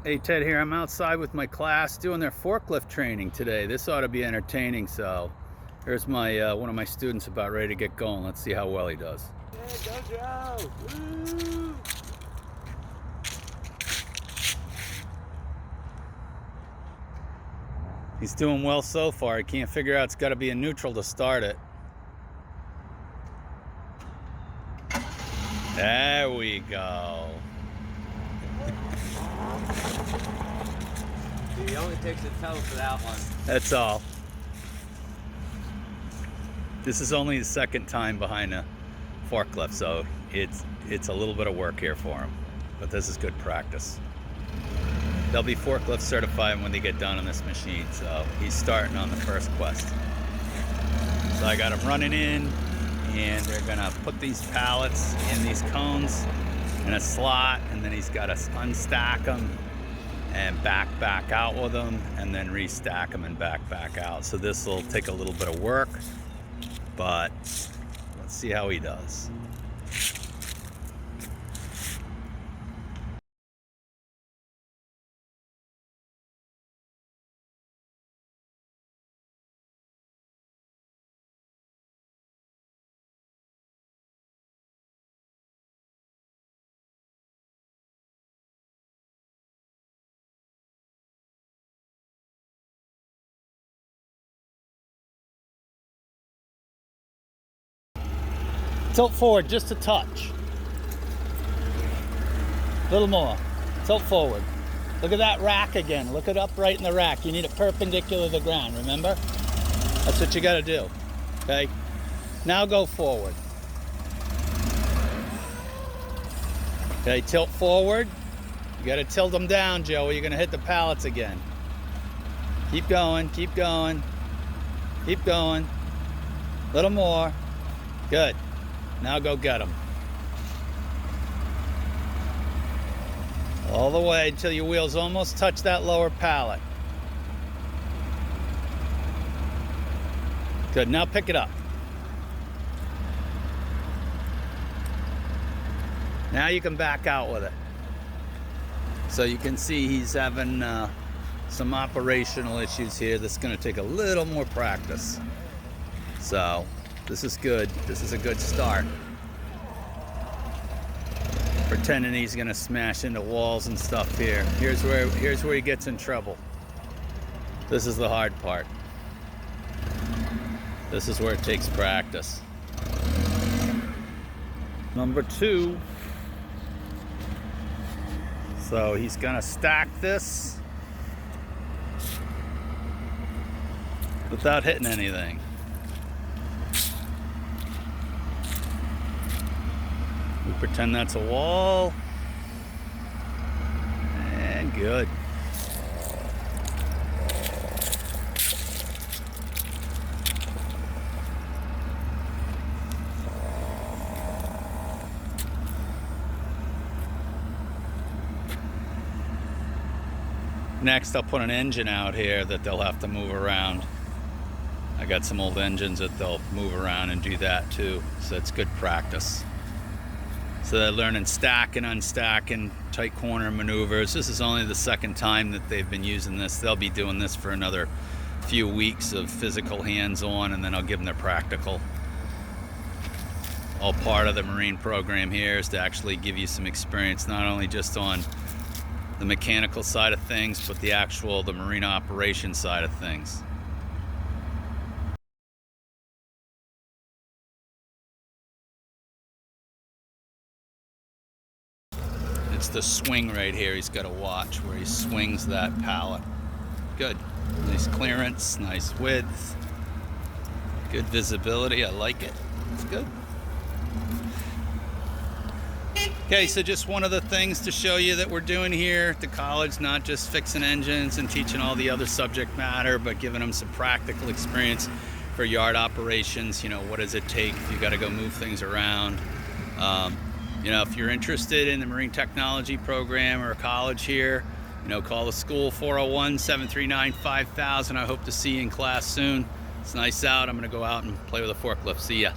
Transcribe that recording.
Hey Ted here, I'm outside with my class doing their forklift training today. This ought to be entertaining, so here's my one of my students about ready to get going. Let's see how well he does. Hey, go Joe! Woo! He's doing well so far. He can't figure out it's got to be in neutral to start it. There we go. He only takes a toe for that one. That's all. This is only the second time behind a forklift, so it's a little bit of work here for him. But this is good practice. They'll be forklift certified when they get done on this machine, so he's starting on the first quest. So I got him running in, and they're gonna put these pallets in these cones in a slot, and then he's got to unstack them and back out with them, and then restack them and back out. So this will take a little bit of work, but let's see how he does. Tilt forward just a touch. A little more. Tilt forward. Look at that rack again. Look it up right in the rack. You need it perpendicular to the ground, remember? That's what you got to do. Okay? Now go forward. Okay, tilt forward. You got to tilt them down, Joe, or you're going to hit the pallets again. Keep going, keep going. Keep going. A little more. Good. Now go get them. All the way until your wheels almost touch that lower pallet. Good, now pick it up. Now you can back out with it. So you can see he's having some operational issues here. That's going to take a little more practice. So this is good. This is a good start. Pretending he's gonna smash into walls and stuff here. Here's where he gets in trouble. This is the hard part. This is where it takes practice. Number 2. So he's gonna stack this without hitting anything. We pretend that's a wall. And good. Next, I'll put an engine out here that they'll have to move around. I got some old engines that they'll move around and do that too, so it's good practice. So they're learning stacking, unstacking, tight corner maneuvers. This is only the second time that they've been using this. They'll be doing this for another few weeks of physical hands-on, and then I'll give them their practical. All part of the Marine program here is to actually give you some experience, not only just on the mechanical side of things, but the Marine operation side of things. It's the swing right here he's got to watch, where he swings that pallet. Good. Nice clearance, nice width, good visibility. I like it. It's good. Okay, so just one of the things to show you that we're doing here at the college, not just fixing engines and teaching all the other subject matter, but giving them some practical experience for yard operations. You know, what does it take if you got to go move things around? You know, if you're interested in the Marine Technology program or college here, you know, call the school 401-739-5000. I hope to see you in class soon. It's nice out. I'm going to go out and play with a forklift. See ya.